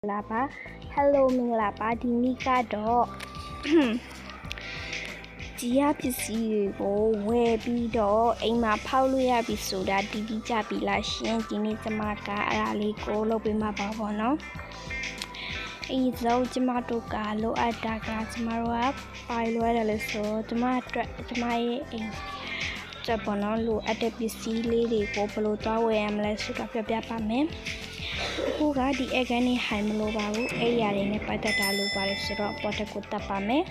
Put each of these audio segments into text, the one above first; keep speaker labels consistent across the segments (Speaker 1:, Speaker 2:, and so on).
Speaker 1: လာပါ Hello မင်္ဂလာပါဒီနေ့ကတော့ကြီးရပစ္စည်းတွေကိုဝယ်ပြီးတော့အိမ်မှာဖောက်လို့ရပြီဆိုတာတီးပြီးကြပြီလားရှင်ဒီနေ့ကျမကအဲ့ဒါလေးကိုလုပ်ပေးမှာပါပေါ့နော်အဲ့ဒီကျမတို့ကလိုအပ်တာကကျမတို့ကပိုင်လွယ်တယ်လို့ဆိုကျမရဲ့အိမ်ချက်ပေါ့နော်လိုအပ်တဲ့ပစ္စည်းလေးတွေကိုဘယ်လိုသွားဝယ်ရမလဲဆိုတာပြပြပါမယ်အခုကဒီအကန်နေဟိုင်မလို့ပါဘူးအဲ့ရတွေနဲ့ပတ်သက်တာလို့ပါတယ်ဆိုတော့ပေါ်တက်ကိုတက်ပါမယ်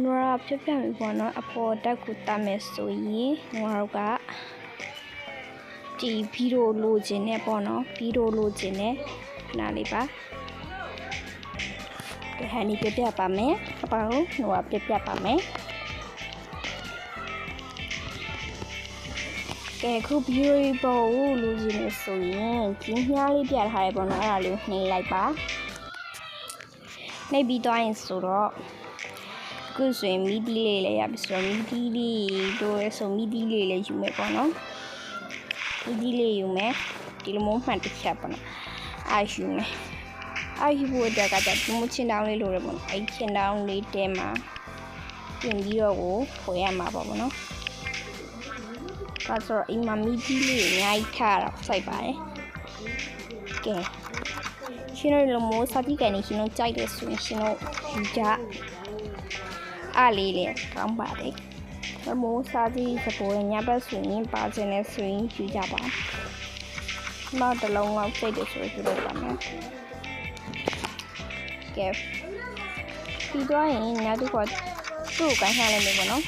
Speaker 1: နွားပြပြမယ်ပေါ့နော်အပေါ်တက်ကိုတက်မယ်ဆိုရင်နွားတို့ကဒီဗီဒီယိုလိုချင်နေပေါ့နော်ဗီဒီယိုလိုချင်နေနားလေးပါကဲဟာနေပြပြပါမယ်အပေါ်နွားပြပြပါမယ်ကဲခုဗီဒီယိုပေါ်ကိုလိုချင်နေဆိုရင်ဒီမြားလေးပြထားရပေါ့နော်အဲ့ဒါလေးနှိပ်လိုက်ပါနှိပ်ပြီးသွားရင်ဆိုတော့ခုဆိုရင်မီဒီလေးလည်းရပြီဆိုတော့မီဒီလေးတို့ရဲ့ဆိုမီဒီလေးလည်းယူမယ်ပေါ့နော်မီဒီလေးယူမယ်ဒီလိုမျိုးမှန်တစ်ချက်ပေါ့နော်ယူမယ်ယူဖို့အတွက်ကဒီမချင်းတောင်းလေးလိုရပေါ့နော်အဲ့ချင်းတောင်းလေးတဲမှာပြင်ပြီးတော့ကိုဖွေရမှာပေါ့နော်ဒါဆိုအိမ်မှာမီဒီလေးအများကြီးထားတော့စိုက်ပါတယ်ကဲရှင်တို့လိုမျိုးစာတိကန်နေရှင်တို့ကြိုက်တယ်ဆိုရင်ရှင်တို့ယူကြအားလေးလေကောင်းပါတယ်ဘမိုးစားသည့်စပေါ်ညဘက်ဆိုရင်ပါခြင်းနဲ့ဆိုရင်ယူကြပါနောက်တစ်လုံးလောက်စိတ်တယ်ဆိုရင်ပြုလုပ်ပါမယ်ကဲပြီးတော့ရင်ညတို့ကသူ့ကိုင်းထားလိုက်မယ်ပေါ့နော်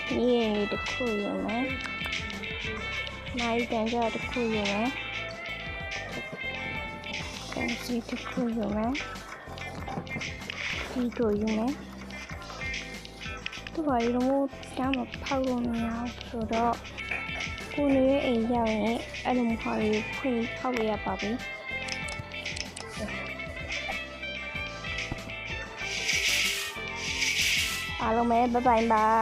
Speaker 1: ဒီတခုရုံနဲ့နိုင်တန်ကြတခုရုံနဲ့ကန်စီတခုရုံနဲ့ဒီတို့ရုံနဲ့သူ့ဘာလို့တမ်းမဖောက်လို့မရအောင်ဆိုတော့ကိုနေရဲ့အိမ်ရောက်ရင်အဲ့လိုမျိုးဟာလေးခွင့်ဖောက်လို့ရပါပြီအားလုံးပဲဘိုင်ဘိုင်ပါ